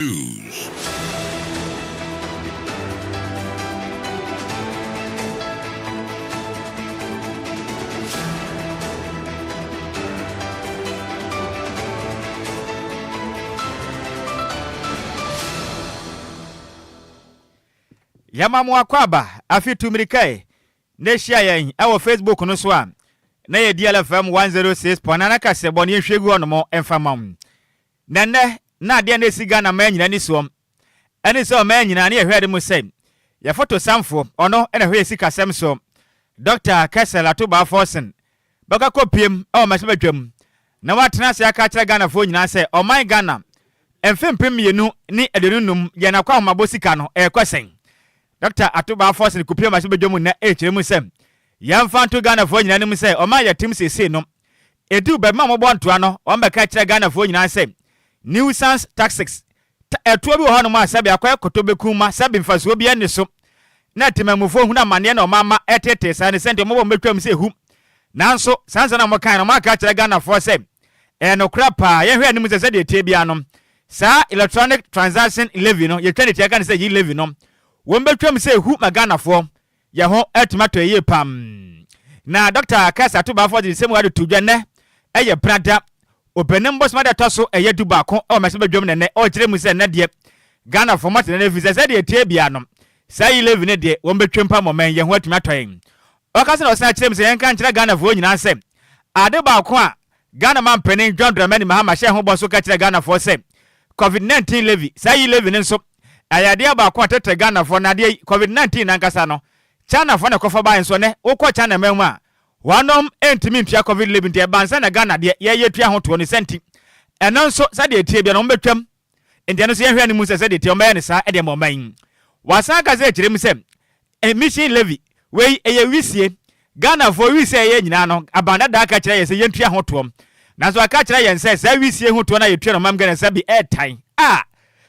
News. Yamamu akwaba afitumirikai neshia yen awo Facebook no so a na ye DLFM 106.9 kase boni ehwegu onomo enfamam nenne na de na siga na manyina ni so eni so manyina na ehwede mu sei ya photo samfo ono ena hwe sika sem so Dr. Kessel Atuba Forsen baka kopiem o masebadwam na watena se aka kire Ghana fo nyina se o man Ghana emfempem yenu ni edununum ye na kwa homabosika no kwesen Dr. Atuba Forsen kupiem masebadwam na kire mu sem yamfanto Ghana fo nyina nim se o man ya tim sese no edu be ma mobo ntoa no o mbeka kire Ghana fo nyina se nuisance taxes etuo bi ho no ma sabe akwa kotobekuma sabe mfaso bi ane so na temamufo hu na mane na omama etete sa ne sente mo betwam se hu nanso sansa na mo kan no ma ka kire Ghana fo se enokra pa ye hwe anim se de tie bia no sa electronic transaction 11 no ye twene tie kan se 11 no wo betwam se hu ma Ghana fo ye ho etimato ye pam na Dr. Kessel Atuba fo de semu ade tudwa ne eye brada openem boss ma de toso eye du ba ko o mese badwam ne o kire mu se ne de Ghana fo mate ne fi se de tie bia no sa 11 ne de wo betwempa momen ye ho atimato yen o ka se na o sa kire mu se yen kan kire Ghana fo nyina se ade ba ko a Ghana man penin John Dramani Mahama she ho boso ka kire Ghana fo se COVID-19 levy sa 11 nso ayade ba ko tete Ghana fo na de COVID-19 nankasa no China fo na kofa ba nso ne ukọ China menwu a wanom entimi ntua COVID-19 de bansa na Ghana de ye tua ho 20 centi eno nso sa de tie bia no betwam ende no so ye hwe ani mu se de tie o ma ne sa e de moman wasan ka se kire mu se emission levy we eye wisie Ghana fo wisie ye nyina no abanda da ka kire ye se ye ntua ho to na so aka kire ye se sa wisie ho to na ye tua no mam Ghana sa bi airtime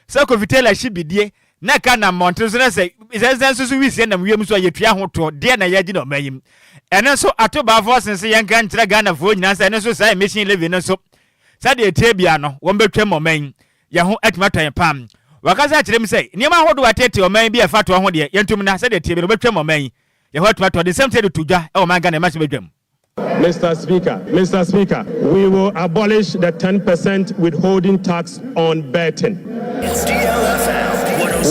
sa COVID-19 shibidie na ka na montre so na se so wisie na wiem so ye tua ho to de na ye gi no mayim ene so Atuba Forsen se yen kan kire Ghana fo nyina se ene so sa emission levy no so sa de etebia no wo betwem moman ye ho atimato pam wakaza kire mi se niam ahodo atete oman bi efa to ho de yentum na sa de etebia no betwem moman ye ho atimato de same to tudwa e o man Ghana ma se bedwam. Mr. Speaker, we will abolish the 10% withholding tax on betting.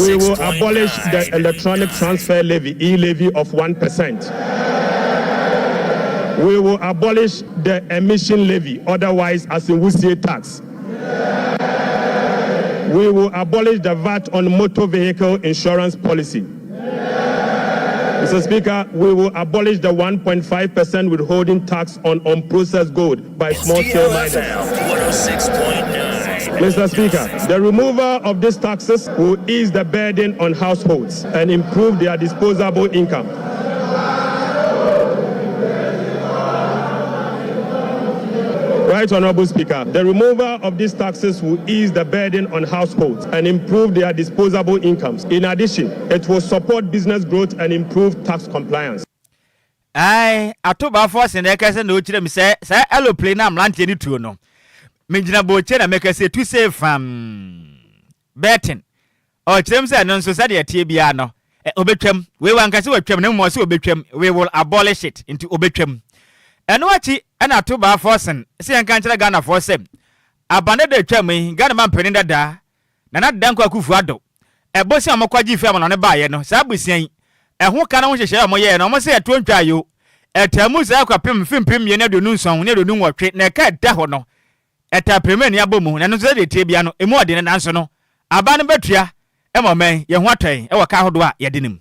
We will abolish the electronic transfer levy, e-levy of 1%. We will abolish the emission levy, otherwise as in Wusie tax. We will abolish the VAT on motor vehicle insurance policy. Mr. Speaker, we will abolish the 1.5% withholding tax on unprocessed gold by small-scale miners. Mr. Speaker, the removal of these taxes will ease the burden on households and improve their disposable income. Right, Honorable Speaker, the removal of these taxes will ease the burden on households and improve their disposable incomes. In addition, it will support business growth and improve tax compliance. Atuba Forsen e kase no kire mi se aeroplane na mlante ni tuo no. Mejina bo che na make say to save betting. O kire mi se no so sa de tie bia no. Obetwam, we wan kase watwam na mo se obetwam, we will abolish it into obetwam. Eno achi na Atuba Forsen se yan kan kire Ghana for sem abane de twam Ghana man penin dada na danko akufu ado ebosi amokwaji fi amano ne baaye no sa busian ho ka na ho hyehye amoye no mo se etontwa yo etamu sa akwapem fimpim ye na do nu nson ne do nu nwotwe na ka da ho no etapem ni abomu na no se de tie bia no emu ode ne nanso no abane betua emomen ye ho atwen e waka hodo a ye dinim.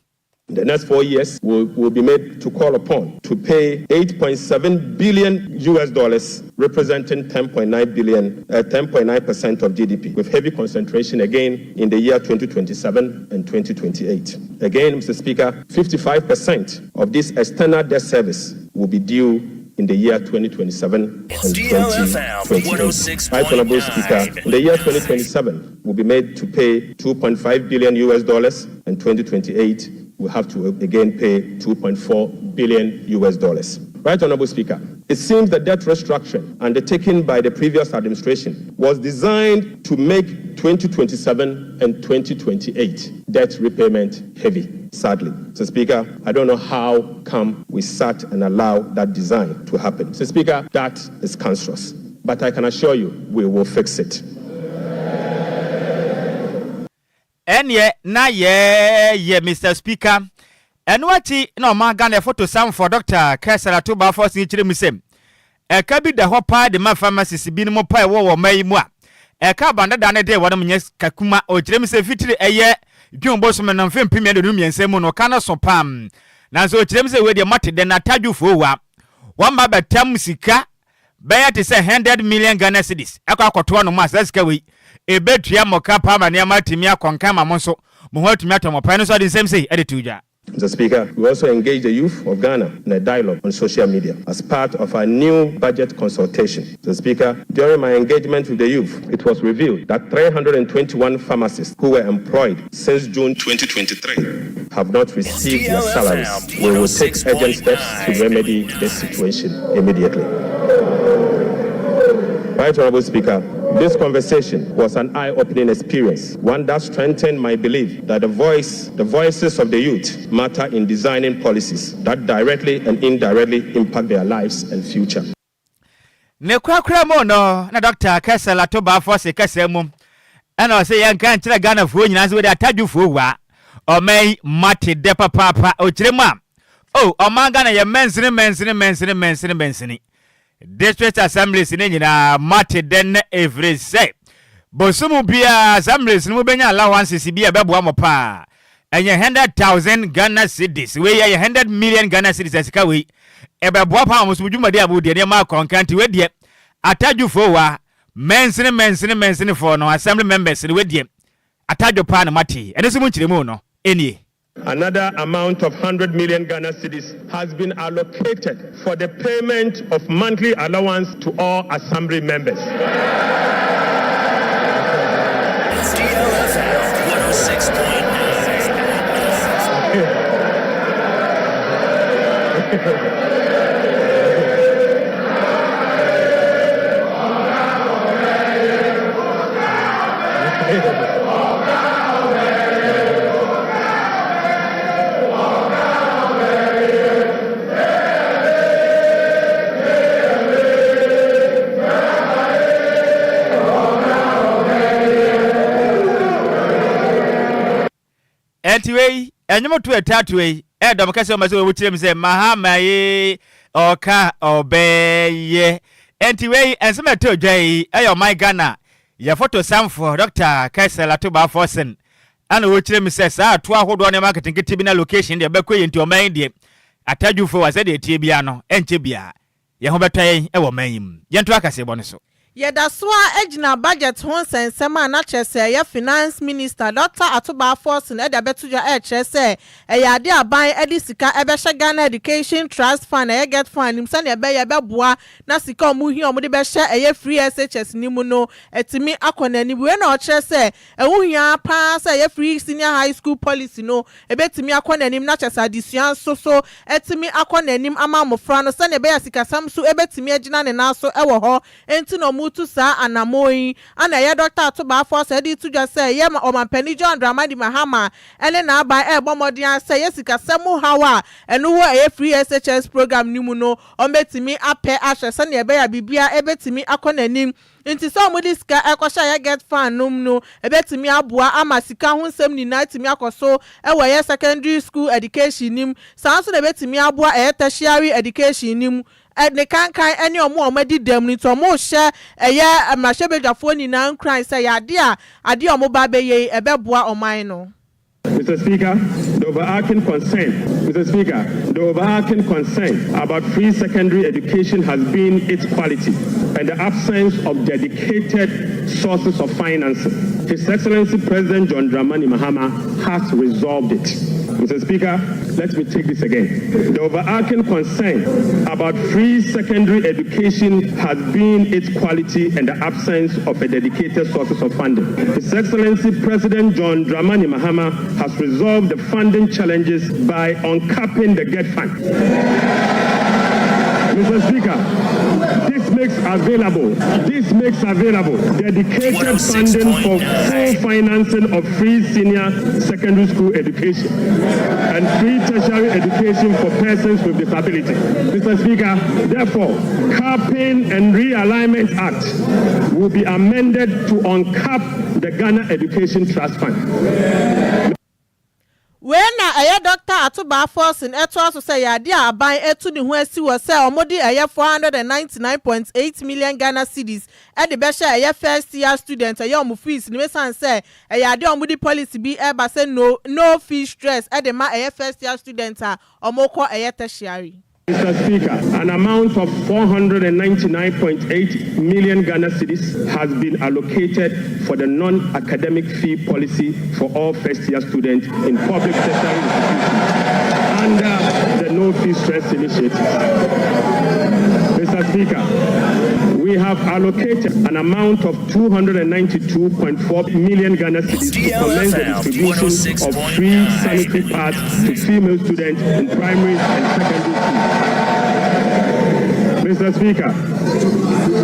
In the next 4 years, we'll be made to call upon to pay $8.7 billion representing 10.9% of GDP, with heavy concentration again in the year 2027 and 2028. Again, Mr. Speaker, 55% of this external debt service will be due in the year 2027 and 2028. Right, Honorable Speaker, in the year 2027, we'll be made to pay $2.5 billion and 2028 we have to again pay $2.4 billion. Right, Honorable Speaker, it seems the debt restructuring undertaken by the previous administration was designed to make 2027 and 2028 debt repayment heavy, sadly. Mr. Speaker, I don't know how come we sat and allowed that design to happen. Mr. Speaker, that is cancerous. But I can assure you, we will fix it. Enye na ye Mr. Speaker. Enwati no magane photo sam for Dr. Kesala to ba for sinchire misem. Eka bi da ho pa de ma pharmacist bi no mo pa wo mai mu a. Eka banda da ne de wo no nye kakuma o chire misem fitire eye dwon so me no mfem pimia de no miensem no kana so pam. Na so chire misem we de mate de na tadwufo wa. Wa ma batam sika Baya to say 100 million Ghana cedis. Akoto no mas that's we. Ebetua moka pa ma ne matimia konka ma monso. Mo ho tumia to mo pa no so the same say edituja. Mr. Speaker, we also engage the youth of Ghana in a dialogue on social media as part of our new budget consultation. Mr. Speaker, during my engagement with the youth, it was revealed that 321 pharmacists who were employed since June 2023 have not received their salaries. We will take urgent steps to remedy this situation immediately. Right, Honorable Speaker, this conversation was an eye-opening experience, one that strengthened my belief that the voices of the youth matter in designing policies that directly and indirectly impact their lives and future. Ne kwakra mo no na Dr. Kesala to ba for se kasem and I say yan kan kire Ghana fo nyina so we atadwufo wa o mai mate de papa o kirema o man Ghana ye mensini District assemblies ni nyina mate den every say. Bosumu bia assemblies ni mubenya allowances bia beboa mo pa. Enye 100,000 Ghana cedis. We ye 100 million Ghana cedis asika we. Ebeboa pa mo sumudwuma de abu de ne ma konkanti we de. Atadwufo wa mensini for no assembly members we de. Atadwo pa na mate. Ene so mu nkiremu no. Enie. Another amount of 100 million Ghana cedis has been allocated for the payment of monthly allowance to all assembly members. It's DLFM 106.9. Anyway, enyomo to etatwe edom kase o maso we wutirem se mahamaye oka obeye. Anyway, ensema to Agyei ayo my Ghana ya photo samfo Dr. Kesala to ba forsen ana wutirem se sa to ahodo ne marketing kitibi na location de bekwe nti o man de atadwufo wa se de tie bia no enche bia ye ho betwen e wo manyim ye nto akase bo ne so. Yeda soa ejina budget hon sensema na chese ye finance minister Dr. Atuba Force na eda betuja chese ya ade aban edi sika ebehye Ghana Education Trust Fund e get fund nim se na ye beboa na sika omuhi omudi behye ye free SHS nimu no etimi akonani we na o chese ehia pa se ye free senior high school policy no ebetimi akonani na chese addition so etimi akonani ama mofra no se na be sika samsu ebetimi agina ne na so ewo ho enti no mutu sa anamoyi ana ye Dr. Atuba Force edi tuja se ye omanpani John Dramani Mahama ene na aba bomodian se ye sika semu hawa enu wo ye free SHS program nimu no ombetimi ape ahwe se na ebe ya bibia ebetimi akonanim nti so omudi sika ekosha ye get fan num no ebetimi aboa ama sika ho nsem ni na timi akoso ewo ye secondary school education nim sanso na ebetimi aboa tertiary education nim ne kankan ene omadi dem ni to mo hye eye amahwebedwafo ni na Enquires say ade omo ba beye ebeboa oman no. Mr. Speaker, the overarching concern about free secondary education has been its quality and the absence of dedicated sources of financing. His Excellency President John Dramani Mahama has resolved it. Mr. Speaker, let me take this again. The overarching concern about free secondary education has been its quality and the absence of a dedicated sources of funding. His Excellency President John Dramani Mahama has resolved the funding challenges by uncapping the GET fund. Mr. Speaker, this makes available dedicated funding for full financing of free senior secondary school education and free tertiary education for persons with disability. Mr. Speaker, therefore, Capping and Realignment Act will be amended to uncap the Ghana Education Trust Fund. When a doctor Adwoa force in Eto to say idea by Etu ni Huesi was say omodi a 499.8 million Ghana cedis at the best a first year student a young fees in Western say a yadi omodi policy be eba say no fee stress at the a first year student or moko a tertiary. Mr. Speaker, an amount of 499.8 million Ghana cedis has been allocated for the non-academic fee policy for all first-year students in public sector institutions under the No Fee Stress Initiative. Mr. Speaker, we have allocated an amount of 292.4 million Ghana cedis to commence the distribution of free sanitary pads to female students in primary and secondary schools. Mr. Speaker,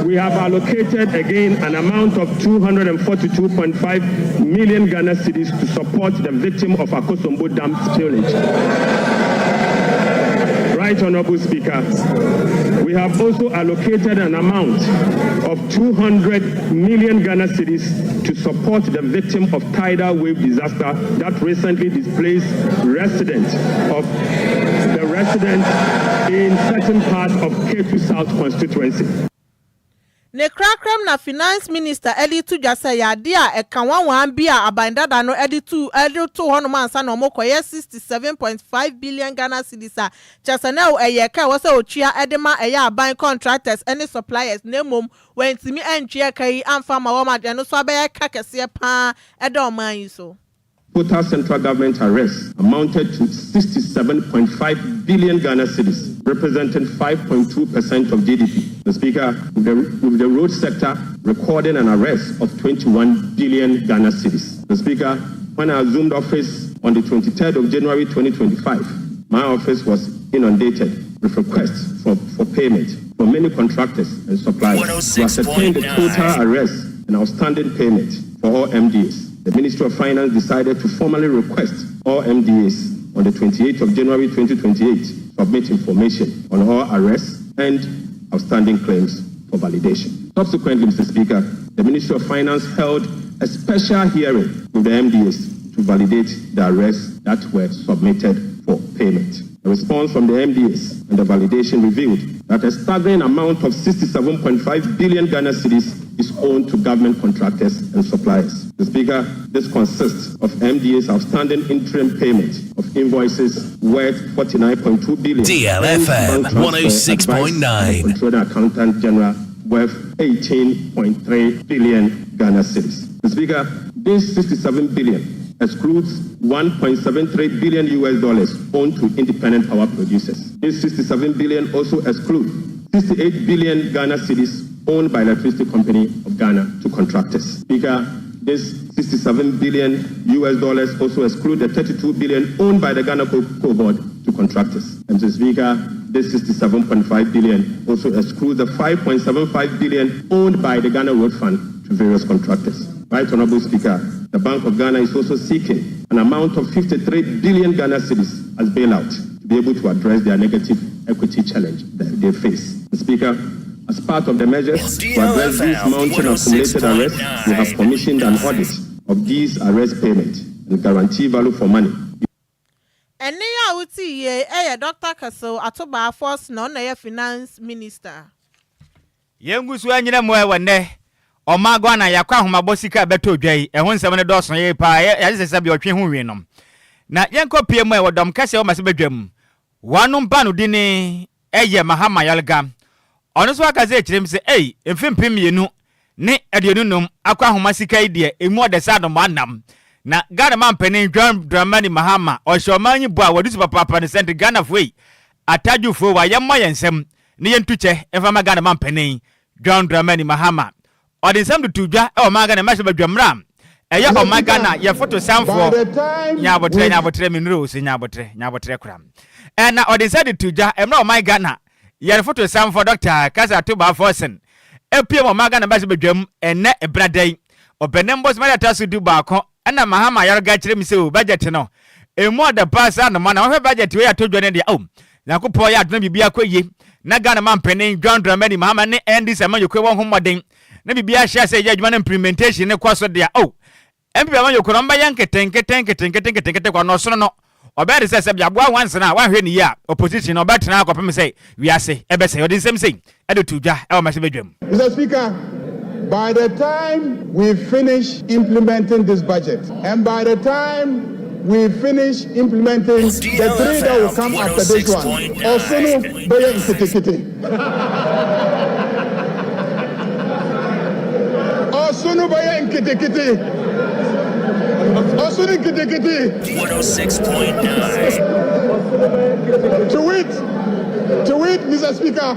we have allocated again an amount of 242.5 million Ghana cedis to support the victim of Akosombo Dam spillage. Right, Honorable Speaker, we have also allocated an amount of 200 million Ghana cedis to support the victim of tidal wave disaster that recently displaced residents in certain parts of K2 South constituency. Ne krakram na finance minister editu jase ya dia e kan wan bia abandada no editu hono mansa no mokoye 67.5 billion Ghana cedis a chase na eye ka wo se otua edema eye aban contractors any suppliers na mom wentimi antue kai amfa ma wo ma de no so abaye ka kese pa edoman yi so. Total central government arrests amounted to 67.5 billion Ghana cedis, representing 5.2% of GDP. The Speaker, with the road sector recording an arrest of 21 billion Ghana cedis. The Speaker, when I assumed office on the 23rd of January 2025, my office was inundated with requests for payment from many contractors and suppliers to ascertain the total arrest and outstanding payment for all MDAs. The Ministry of Finance decided to formally request all MDAs on the 28th of January 2028 to submit information on all arrests and outstanding claims for validation. Subsequently, Mr. Speaker, the Ministry of Finance held a special hearing with the MDAs to validate the arrests that were submitted for payment. The response from the MDAs and the validation revealed that a staggering amount of 67.5 billion Ghana cedis is owed to government contractors and suppliers. The Speaker, this consists of MDA's outstanding interim payment of invoices worth 49.2 billion. DLFM 106.9. Controller Accountant General worth 18.3 billion Ghana cedis. The Speaker, this 67 billion excludes $1.73 billion owed to independent power producers. This 67 billion also excludes 68 billion Ghana cedis owned by Electricity Company of Ghana to contractors. Speaker, this $67 billion also exclude the 32 billion owned by the Ghana Cocoa Board to contractors. And Mr. Speaker, this 67.5 billion also excludes the 5.75 billion owned by the Ghana Road Fund to various contractors. Right, Honorable Speaker, the Bank of Ghana is also seeking an amount of 53 billion Ghana cedis as bailout to be able to address their negative equity challenge that they face. Mr. Speaker, as part of the measures to address these mounting accumulated arrests, we have commissioned an audit of these arrest payments and guarantee value for money. And now we see Dr. Kaso Adwoa force no na finance minister. Yengusu anyina mo ewene Omagwa na yakwa homabosika beto Agyei ehun nsem ne doso ye pa ya sese bi otwe hu wi na yenko pie mo ewodom kase o mase badwam wanu ba no dini eye mahama yalga ono so aka ze kirem se emfimpim yenu ne aduonunum akwa homasika ide emu odesa do manam na Ghana man penin Dramani Mahama o shomanyi bo a wodisu papa ne sent Ghana foi atajufo wa yemma yensem ne yentuche efama Ghana man penin Dramani Mahama or the same to Dwa o maga na masha badwamram eya o maga na ye photo samfo nyabotre minro se nyabotre kram na or the same to Dwa emra o maga na ye photo samfo Dr. Kasa Tuba Forsen epie mo maga na base bedwam ene ebradan obenem boss ma ta so du ba ko na mahama yarga kire mi se o budget no emu da pass na ma na wo budget we atodwo ne de o yakopo ya aduna bibia kwaye na Ghana man penin John Dramani mahama ne endi se man yokwe won homoden na bibia hia se ya adwuma na implementation ne kwaso de o empia man yokro mba yankete kwa no so no obedi se bia boa wanse na wa hwe ni ya opposition obetena akopem se wiase ebese odin sem sei edotudwa e o ma se bedwam. Mr. Speaker, by the time we finish implementing this budget, and by the time we finish implementing the three that will come after this one, Osunu Beye Nkitikiti. Osunu Beye Nkitikiti. Osunu Nkitikiti. 106.9. To it, Mr. Speaker,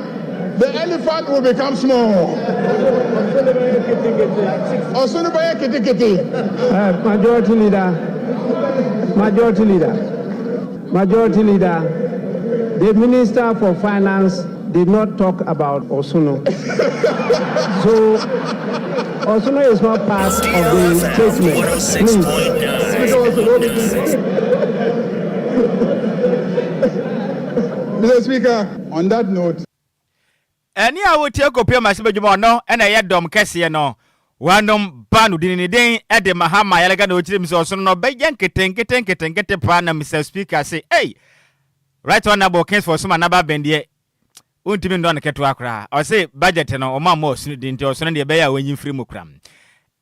the elephant will become small. Osunu Beye Nkitikiti. Majority Leader, the Minister for Finance did not talk about Osunu. So, Osunu is not part of the statement. Mr. Speaker, on that note, any I will take up your massive no, and I had dom Cassia no. Wanom banu dinidin ede mahama yalega no chirim so no be yankete pana Mr. Speaker say hey right honorable kings for some anaba bendie untimi ndo na keto akra o say budget no o ma mo sunu din ti o so ne be ya wanyin free mu kram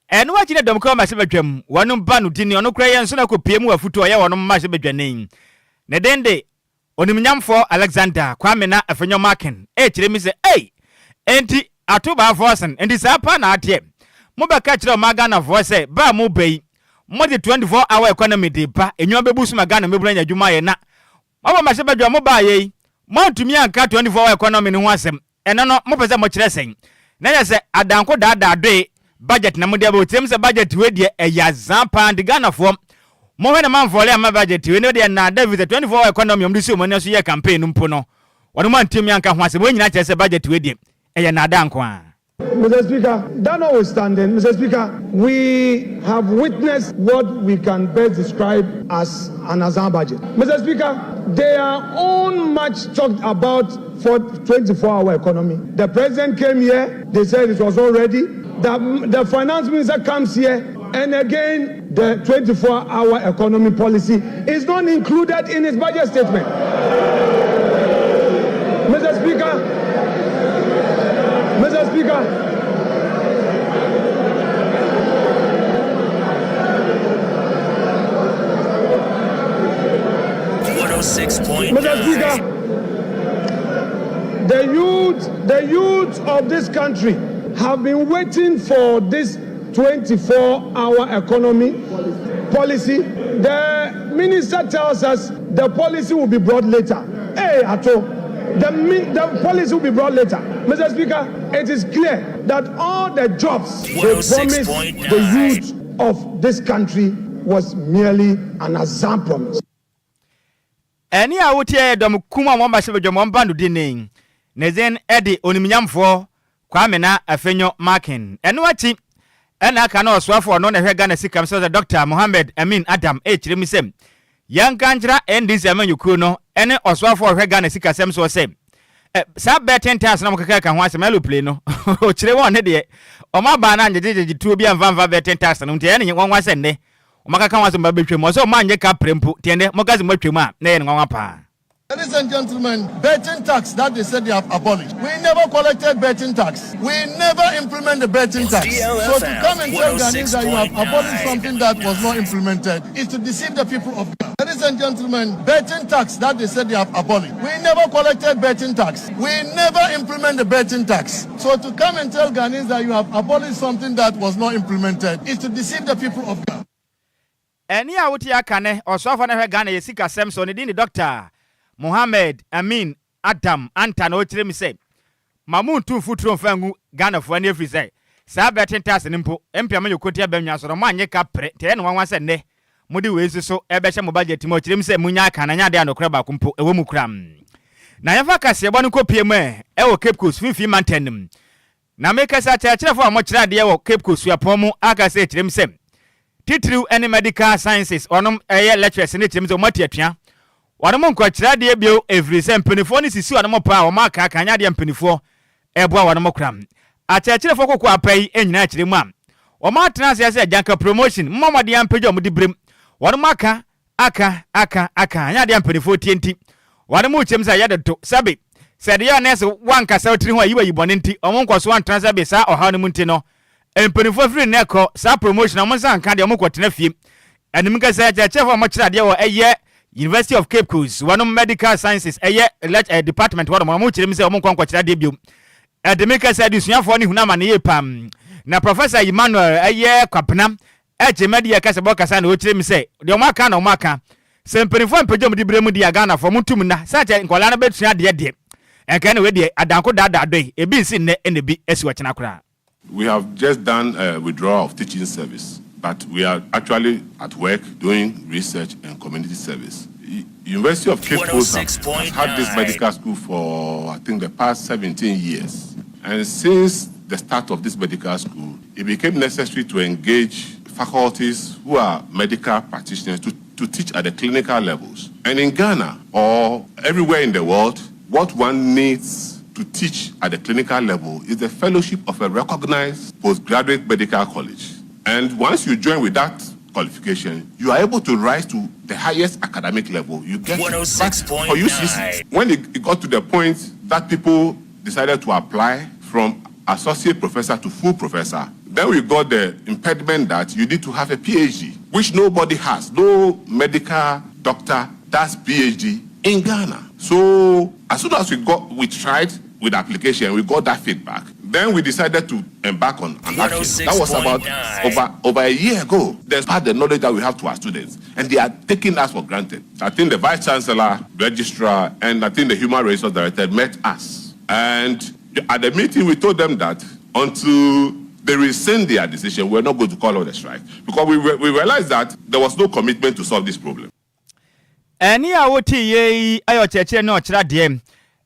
eno wa chine dom ko ma se badwam wanom banu dini ono kra ye nso na ko piem wafutu o ye wonom ma se badwanen ne dende onimnyamfo Alexander Kwame na afenyo marken chiremi say hey enti atoba forsen enti sapa na atie Mobeka chiro magana voice ba mo bei mo de 24-hour economy de ba enyo bebusu magana mebura nya dwuma ye na mo ma se badwa mo ba ye mo ntumi anka 24-hour economy ne ho asem eno no mo pese mo kire sen na ya se adanko dada de budget na mo de ba otem se budget we de eya zampa de Ghana fo mo hwe na man vole ama budget we ne de na David 24-hour economy mo de si mo ne so ye campaign mpo no wono mo ntumi anka ho asem wo nyina kire se budget we de eya na adanko a. Mr. Speaker, that notwithstanding, Mr. Speaker, we have witnessed what we can best describe as an Azam budget. Mr. Speaker, they are on much talked about for 24-hour economy. The president came here, they said it was all ready. The finance minister comes here, and again, the 24-hour economy policy is not included in his budget statement. Mr. Speaker, 106.9. Mr. Speaker, the youth of this country have been waiting for this 24-hour economy policy. The minister tells us the policy will be brought later. Hey, Ato, the policy will be brought later. Mr. Speaker, it is clear that all the jobs they promised the youth of this country was merely an Azam promise. Eni a wotie dom kuma mo ba se bedwam mo bando dinin nezen edi onimnyamfo Kwame na afenyo marken eno achi ena aka na osoafo no na hwe Ghana sikam se Dr. Mohammed Amin Adam chiremisem yanka ngira NDC amanyuku no ene osoafo hwe Ghana sikasem so se sa betin task na mokaka ka ho asem elo play no o chire won ne de o ma ba na njejeje tuo bi amva betin task no nte ene nwanwa se ne o makaka wasem ba betwem o so ma anye ka prempo tiende mogazi matwem a na ye nwanwa pa. Ladies and gentlemen, betting tax that they said they have abolished. We never collected betting tax. We never implemented the betting tax. DLFM, So to come and tell Ghanaians that you have abolished something that was not implemented is to deceive the people of Ghana. Ladies and gentlemen, betting tax that they said they have abolished. We never collected betting tax. We never implemented the betting tax. So to come and tell Ghanaians that you have abolished something that was not implemented is to deceive the people of Ghana. Eni a wuti akane osoafo na hwe Ghana yesika sem so ne di ni Dr. Mohammed Amin Adam anta na ochire mi se mamu ntu futuro fangu Ghana fo ani afri se sa betin tax ni mpo empia ma yokoti abanwa so mo anye ka pre te ne wanwa se ne mudi wezi so ebe hye mo budget mo ochire mi se munya aka na nya de anokra ba kumpo ewo mu kram na yafa kase ebo no kopie mu e wo Cape Coast fifi mountain na meka sa kyerɛkyerɛfo a mokyerɛ de wɔ Cape Coast suapɔn mu aka sɛ kyerɛm sɛ titiriw ene medical sciences onom lecturers ne kyerɛm sɛ mati atua wɔnom nkɔkyerɛ de bio every sɛ mpanifo ne sisi wɔnom pa a wɔn aka anya de mpanifo ɛboa wɔnom kram akyerɛkyerɛfo kokɔ apai enyina kyerɛm a wɔn atena sɛ janka promotion mmɔmɔde ampagya wɔn de brem wɔnom aka anya de mpanifo tienti wɔnom kyerɛm sɛ yɛde to sabe sɛ de yɛ nɛs wankasa otiri ho ayiwa yibɔne nti ɔmo nkɔso antena sɛ be saa ɔhaw ne mu nti no mpanifo firi ne kɔ saa promotion ɔmo nsa nka de ɔmo kɔtena fie ɛnim ka sɛ kyerɛkyerɛfo ɔmo kyerɛ adeɛ wɔ ɛyɛ University of Cape Coast wɔnom medical sciences ɛyɛ department wɔnom ɔmo kyerɛm sɛ ɔmo nkɔkyerɛ adeɛ bio ɛdemi ka sɛ de suafoɔ ne hunama ne yɛ pam na professor Emmanuel ɛyɛ kwapena ɛgye media ka sɛ bɔkasa na ɔkyerɛm sɛ de ɔmo aka na ɔmo aka sɛ mpanifo mpagya ɔmo de brɛ mu di Ghana fo mo tum na sɛ kyɛ nkɔla na betua deɛ and we the adanko dada doy e bi nsi ne ene bi esi wachina kra. We have just done a withdrawal of teaching service, but we are actually at work doing research and community service. University of Cape Coast has had this medical school for I think the past 17 years, and since the start of this medical school, it became necessary to engage faculties who are medical practitioners to teach at the clinical levels. And in Ghana or everywhere in the world, what one needs to teach at the clinical level is the fellowship of a recognized postgraduate medical college. And once you join with that qualification, you are able to rise to the highest academic level. You get 106.9. When it got to the point that people decided to apply from associate professor to full professor, then we got the impediment that you need to have a PhD, which nobody has. No medical doctor does PhD in Ghana. So as soon as we tried with the application, we got that feedback. Then we decided to embark on an action. That was about over a year ago. There's part of the knowledge that we have to our students, and they are taking us for granted. I think the Vice Chancellor, Registrar, and I think the Human Resource Director met us. And at the meeting, we told them that until they rescind their decision, we're not going to call out a strike, because we realized that there was no commitment to solve this problem. Any awoti ye ayo cheche no chira dem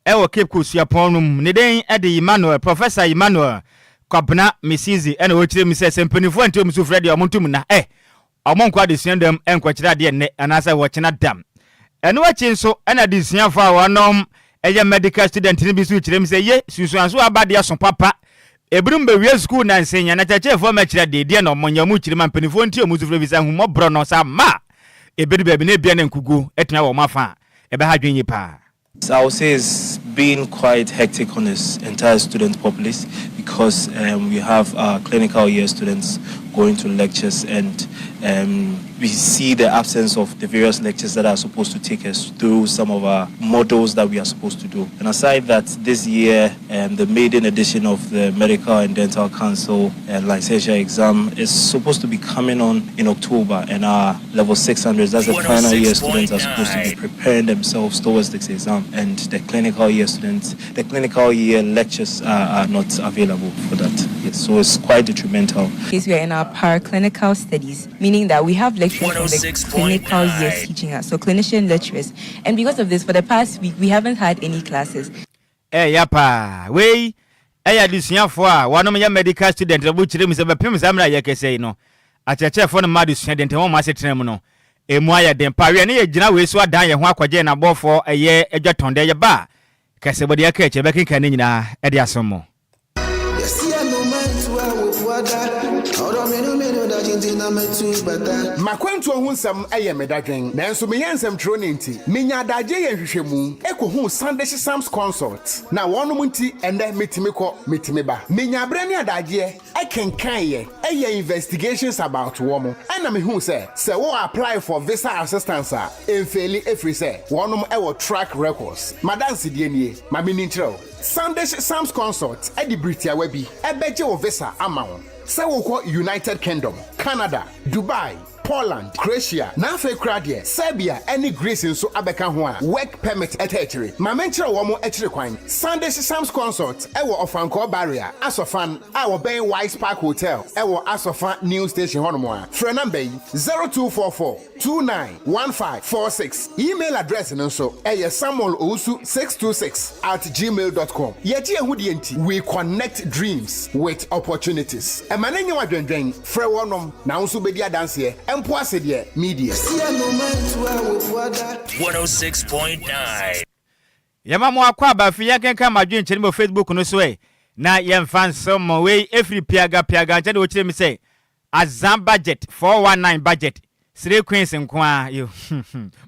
ewo Cape Coast yaponum ne den ede Emmanuel Professor Emmanuel Kwabena Misizi ene wo chire mi se sempanifo antum su Fred omontum na omonkwa de suandam enkwa chira de ne anasa wo china dam ene wachi nso ena de suafa wonom eye medical student ni bi su chire mi se ye susuanso abade aso papa ebrum be wie school na nsenya na cheche fo ma chira de na omonyamu chire mampanifo nti omu su Fred visa hu mobro no sa ma ebedu be ne bia na nkugu etuna wo mafa ebe ha dwenyi pa. So I would say it's been quite hectic on this entire student populace because we have our clinical year students going to lectures, and we see the absence of the various lectures that are supposed to take us through some of our models that we are supposed to do. And aside that, this year the maiden edition of the Medical and Dental Council licensure exam is supposed to be coming on in October, and our level 600s, that's the final year students, are supposed to be preparing themselves towards this exam, and the clinical year students, the clinical year lectures are not available for that. Yes, so it's quite detrimental. Yes, we are in our paraclinical studies, meaning that we have lecturers from the clinical years teaching us, so clinician lecturers. And because of this, for the past week, we haven't had any classes. Yapa, we, disunya for one of your medical students, which is a pim zamra yakese, no. At a chair for the madu student, and one master tremono. A moya den pariani, Jina, we saw down your Wakajana ball for a year, a jeton de bar. Cassabodia catch a baking canina, Ediasomo. Makwantu ohun eye medadwen nanso me yansam troninti menya adagye ye hwehwemu ekohu Sunday Sam's consult na wonum nti ende metimi ba menya abre ne adagye ekenkan ye eye investigations about womo ana me hu se wo apply for visa assistance a emfeli efri se wonum ewo track records madanse die nie ma me nintrel Sunday Sam's consult edi Britia webi ebeje wo visa ama wo. Say we call United Kingdom, Canada, Dubai, Poland, Croatia, na afei kradie, Serbia, any Greece nso abeka ho a work permit etechiri. Ma menchire wo mo echiri kwan. Sunday Sam's Consult ewo Ofanko Barrier, Asofan, our Ben Wise Park Hotel, ewo Asofan New Station honomo a. Frɛ number 0244291546. Email address nso samuelowusu626@gmail.com. Yeti ehudi enti, we connect dreams with opportunities. Emanenye wadwendwen, frɛ wonom na nso bedi adanse empo asede media. 106.9. Yamamu akwa ba fi yakenka madwen kyene mo Facebook no so na yemfa nsom we every piaga kyene wo kyerɛ mi sɛ Azam budget 419 budget 3 queens nkwa yo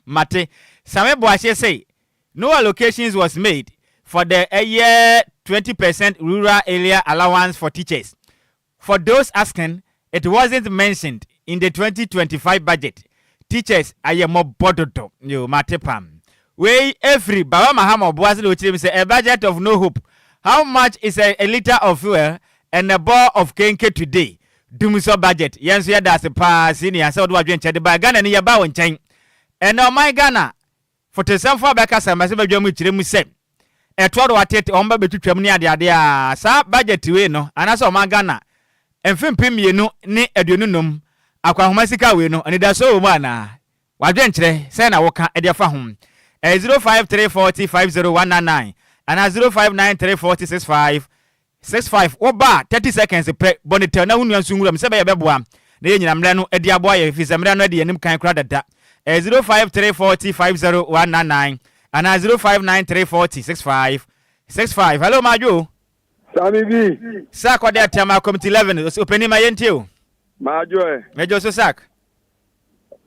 mate Sammy Adwoa say no allocations was made for the year 20% rural area allowance for teachers. For those asking, it wasn't mentioned in the 2025 budget. Teachers are more bododo yo mate pam. We every Baba Mahama Boaz say a budget of no hope. How much is a liter of fuel and a ball of kenke today? Dumso budget. Yenso ya da se pa senior so do adwen chede ba Ghana ni ya ba wonchen. And now my Ghana for to some for beka sama se badwa mu kire mu se. E to do atete omba betutwam ni ade ade a sa budget we no anasa o ma Ghana. Emfempem mienu ni aduonu nom akwa homa sika we no ani da so mu ana. Wadwen kire se na woka e de fa ho. 0534050199 and 0593406565 oba 30 seconds pe bonitel na hunu ansu nguram se be yebeboa na ye nyina mra no adi aboa ye fi se mra no adi enim kan kra dada 0534050199 and 0593406565 hello majo Sammy B sak ode atama committee 11 openi ma yentio majo mejo so sak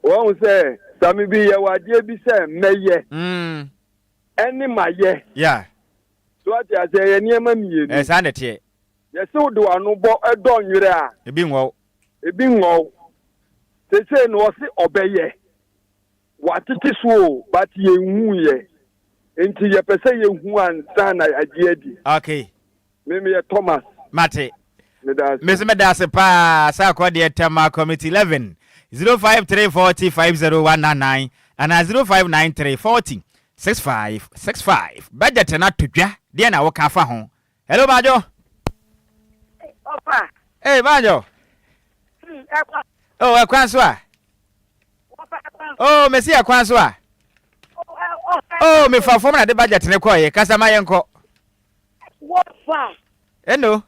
won say Sammy B ye wadie bi se meye eni maye yeah so ati ase ye niema mienu esande tie ye se do anu bo edo nwire a ebi nwo se no si obeye watiti so but ye hu ye enti ye pese ye hu ansa na agye adi okay me ye Thomas mate me da se pa sa ko de tema committee 11 0534050199 and 0593406565 budget na todwa de na wo ka fa ho hello bajo opa hey bajo oh akwanso a oh mesi akwanso a oh me fa fom na de budget ne ko ye kasa ma yenko what fa eno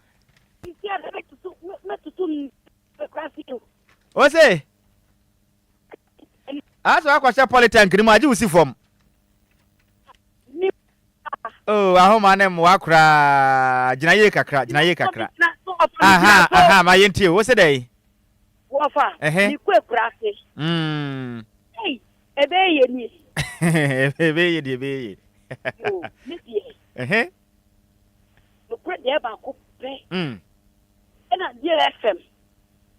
o say aso akwasha politan kiri ma ji usi fom oh ahoma ne mo akra ginaye kakra aha ma yenti wo se dai wo fa ni kwekura se hey ebe ye ni ebe ye oh meti no kwe de ba ko pe ena DLFM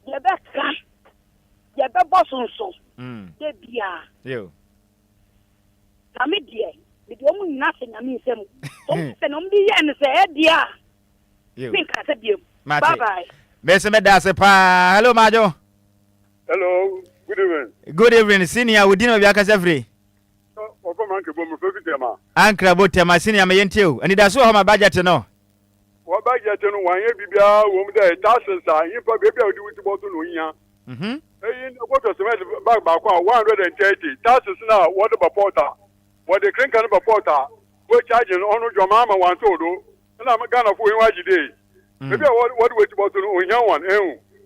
ye be ka ye be bosonso de bia yo Sammy die de omu nase na mi nsem so se no mbi ye ne se e dia yo mi ka se biem bye bye Mese me da se pa hello majo hello good evening senior wudino bia ka se free o man ke bomu fe bitema ankra botema senior me yentio ani da so ho ma budget no wo budget no wan ye bibia wo mu da taxes a yin pa bebia odi wuti boto no yin eyin Kwadwo Sammy bag ba kwa 130 taxes na what the porter what the clean can be porter we charge on joma ma wan to do na Ghana fo yin waji dey bebia what wait boto no yin wan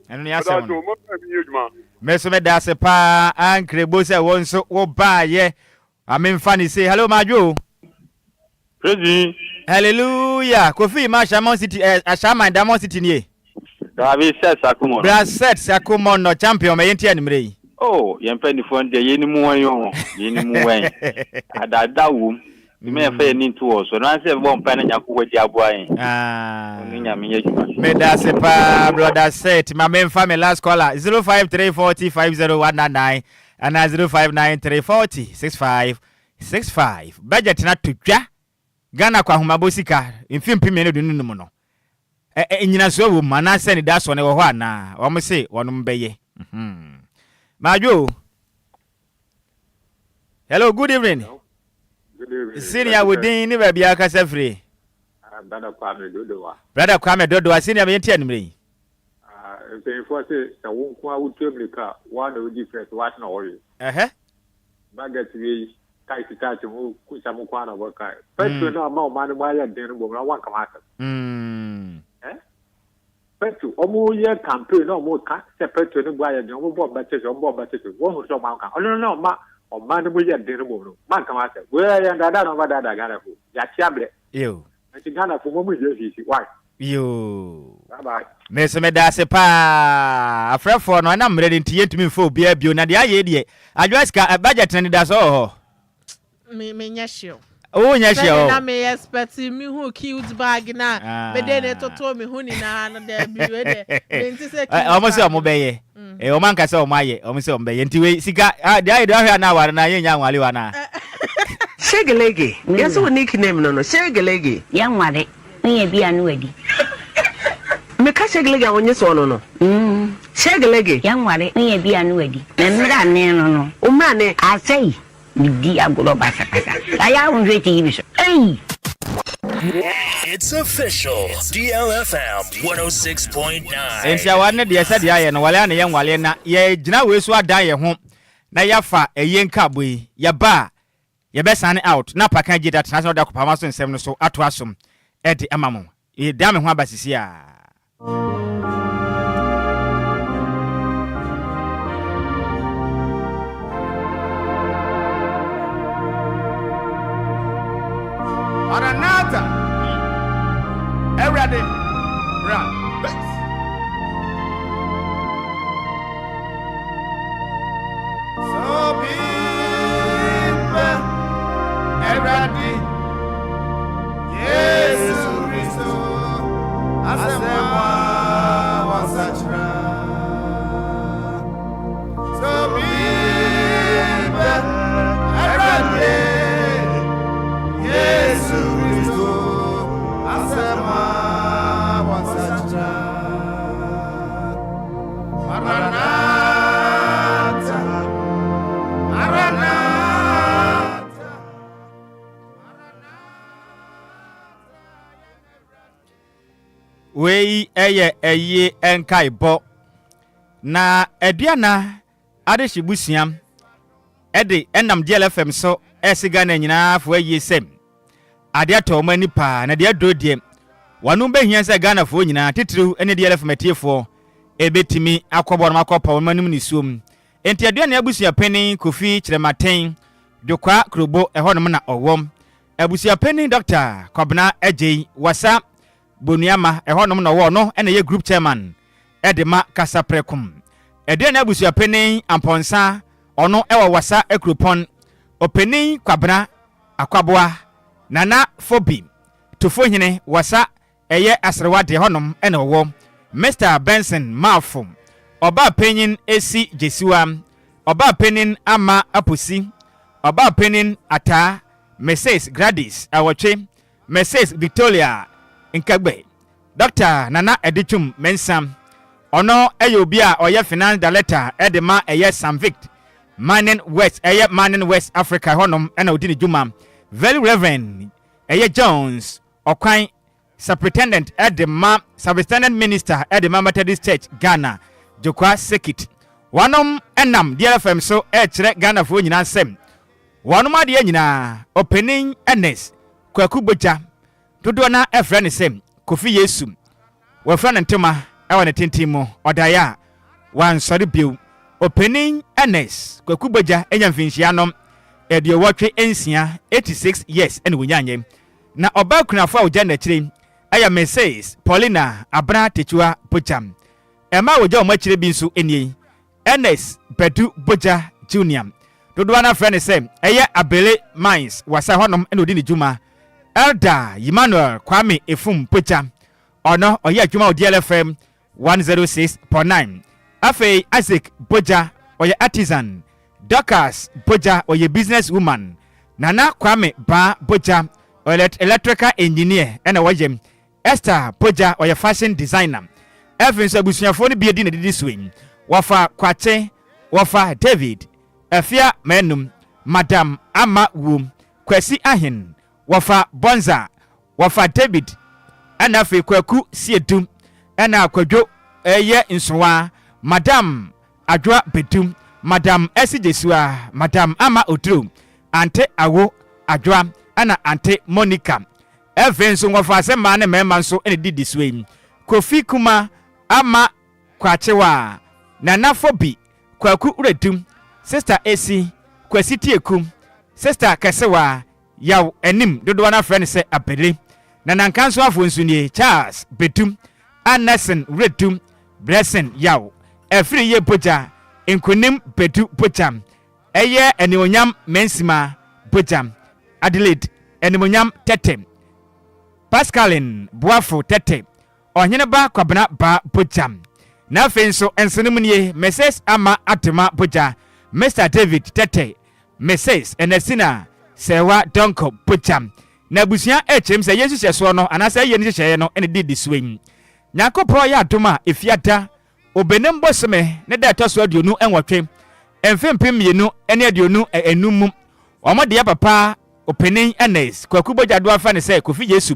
enu ya se Mese me da se pa ankre bo se won so wo ba ye amemfa ni say hello majo Crazy hallelujah Kofi ma Shamon City Ashama Diamond City ni Davi set Sakumo Braset Sakumo no champion me yenti animre oh yempa ni fon de yeni mu wan yo yeni mu wan adada wo me fa ni to so na se bo mpa na nyako wadi aboa yin ni nyame yeduma me da se pa brother set ma memfa me last caller 0534050199 and 0593406565 budget na todwa Ghana kwa huma bosika mfimpi me ne dunu no nyina so wo mana se ne da so ne wo ho ana wo mo se wono mbeye Majo. Hello, good evening. Good evening. Senior within ni baby akasa free. Brother Kwame Dodowa. Brother Kwame Dodowa senior me tia nimre. Saying for say na won kwa wutem nika one of different what na worry. Baget we kai sitachi mu kusamu kwa na bokai. Petro na ma man ma ya den bo na wan kamata. Petro omo ye campaign na omo ka se Petro ni gba ya den omo bo betete won so ma ka. No ma o man mo ye den bo no. Man kamata. We ya dada no ba dada Ghana ko. Ya chiabre. Yo. Ati Ghana ko mo ye hisi. Why? Yo. Bye. Mese me da se pa afrefo no na mre nti yentumi mfo bia bio na de aye de Adwoa Sika budget ni da so me nyashio nyashio na me expect me hu cute bag na me de ne toto me hu ni na no da bi we de me nti se omo se omo beye o man ka se omo aye omo se omo beye nti we sika de aye do ahwa na ware na yenya nwale wa na Shegelege yes wo nickname no Shegelege yan ware me bia no adi me ka Shegelege awonye so no Shegelege yan ware me bia no adi me mra ne no o ma ne asai di agolo basa aya unje ti biso hey It's official. DLFM 106.9. Entia wane de esa de aye no wale na ye nwale na ye gina we so adan ye ho na yafa eye nka boyi ye ba ye be sane out na paka gida transfer da kopama so nsem no so ato asom e de amamo e da me ho abasisi a Aranata. Everybody. Run. So people. Everybody. Yes, Christo. Asemwa wasachra. So people. Everybody. Yes, Christo, Asema wasachra, Maranatha, Maranatha. We eye enkai bo na aduana ade hyibusiam ede enam DLFM so esiga na nyina fo ayi sem ade ato mani pa na de adodie wanu behia se Ghana fo nyina titru ene DLFM atiefo ebetimi akobo no makopa manum ni suom enti aduana abusia penin Kofi Chirematen dokwa krobo ehonom na owom abusia penin Dr. Kwadwo Agyei wasa Boniama ehonom na wo no ene ye group chairman edema kasaprekum aduana abusia penin Amponsa ono ewa wasa ekropon Openi Kwabna Akwaboa Nana Fobi Tufohine wasa eye asrewade honom ene wo Mr. Benson Malfum Oba Penin AC Jesua Oba Penin Ama Apusi Oba Penin Ata Mrs. Gladys Awotwe Mrs. Victoria Nkagbe Dr. Nana Edichum Mensam ono eyobia oye finance director edema eye Samvict Manin West Manin West Africa honum ena odini juma very reverend Jones Okwan superintendent superintendent minister edema Methodist Church Ghana Jokwa Sekit wanom enam DLFM so kire Ghana fo nyina sem wanom ade nyina opening Ernest Kwaku Boja dodo na efra ne sem Kofi Yesu wa fra ntema ewa ne tentimo odaya wan sori bio Opening Ernest Kwaku Boja enyamfinhia nom edio watwe ensia 86 years ene wonyanye na oba kunafo a oja na kire aya Mrs. Paulina Abra Techua Pocham ema oja o makire bi nso enie Ernest Bedu Boja Junior dodo na friend say eye Abele Mines wasa honom ene odi ne juma Elder Emmanuel Kwame Efum Pocham ono oye adwuma o DLFM 106.9 Afe Isaac Boja oye artisan Dorcas Boja oye business woman Nana Kwame Ba Boja oye electrical engineer ena wajem Esther Boja oye fashion designer Evans abusuafo ni biedi na didi swing wafa kwate wafa David afia menum Madam Ama Wum Kwesi Ahin wafa Bonza wafa David ana fe Kwaku Siedum ana Kwadwo eye nsowa Madam Adwoa Bedum Madam Esijesua Madam Ama Odru Ante Awo Adwoa ana Ante Monica Events wafa se ma ne mema nso ene didi swem Kofi Kuma Ama Kwachewa Nana Fobi Kwaku Uredum Sister AC Kwesi Tiekum Sister Kesewa yaw enim dodo na friend se Apele Nana Nkanso afonsunie Charles Bedum Anderson Redum Blessing yaw Efri ye boja Nkunim Bedu boja Eye enionyam Mensima boja Adelaide enionyam Tete Pascaline Boafo Tete Onyene ba kwabena ba boja na fenso ensenemunie Mrs Ama Atema boja Mr David Tete Mrs Enesina Sewa Donko boja na busia echem se Yesu hyeso no anase ye ni hyehyɛ no ene di swing Nyakopo ya adoma efiata obenem boseme ne da toso aduonu enwotwe emfempem yenu ene aduonu enum omode ya papa openin enes Kwaku boja do afa ne se Kofi Yesu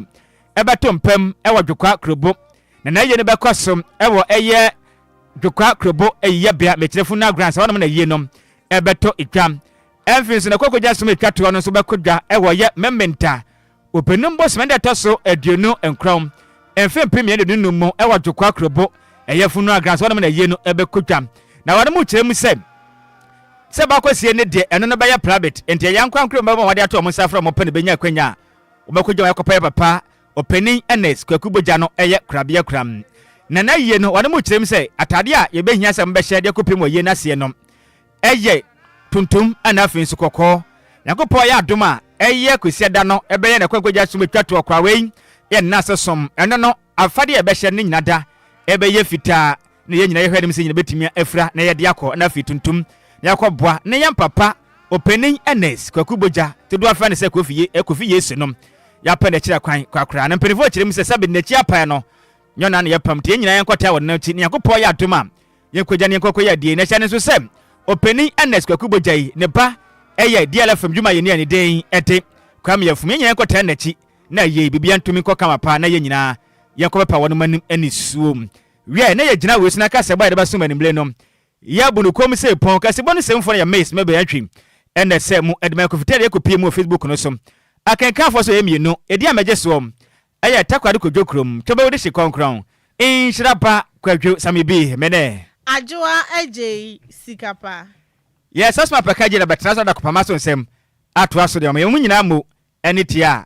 ebeto mpam ewo dwekwa krobo na ye ne bekosom ewo eye dwekwa krobo eye bia mekyerefu na grants wonum na ye nom ebeto itwam emfinso na Kwaku jasum etwato no so bekodwa ewo ye mementa openim boseme ne da toso aduonu enkrom emfempem ye de num ewo dwekwa krobo eye funu agrans wonum na ye no ebekotwa na wonum kyerem se ba kwasie ne de eno no ba ya private enti yankwankro mbaba wade ato mo safra mo pane benya kwanya obekotwa yakopa papa opening Ernest Kwaku boja no eye krabia kram na ye no wonum kyerem se atade a ye behia se mbehye de kopem wo ye na se no eye tuntum ana fin su kokko yakopa ya adoma eye kwesiada no ebeye na Kwaku ja sumetwato okra we ye na sesom eno no afade e behye ne nyinada ebeye fita ne ye nyina ye hwedim se nyina betimi afra na ye de akọ na fituntum na yakọboa ne yam papa opening Ernest Kwaku boja te do afa ne se Kofi Yesu nom ya pa ne kira kwan kwakra na mpelifo kirim se sabe ne chia pa no nyona ne yapam te nyina yankọta wọ na ti ne yakọpọ ya adoma yenkọja ne yankọkọ ya die na hya ne so se opening Ernest Kwaku boja yi ne ba eye DLFM dwuma ye ne den ete kwam yafum nyina yankọta na chi na ye bibia ntumi kọka mapa na ye nyina yankọpa wọ no manim ani suom wie na ye gina we sina ka se ba de ba so manimble no ya bunu kom se pon ka se bonu se mfo ya mace mebe atwi ene se mu edema kofitere ekopie mu Facebook no so akenka fo so yemienu edi amaje so aya takwade kodwokrom tobe wode hye konkron Nhyiraba Kwadwo Sammy mene Adwoa Agyei Sikapa yes asma pakaje na betra so da kopama so nsem ato aso de mu nyina mu ene tia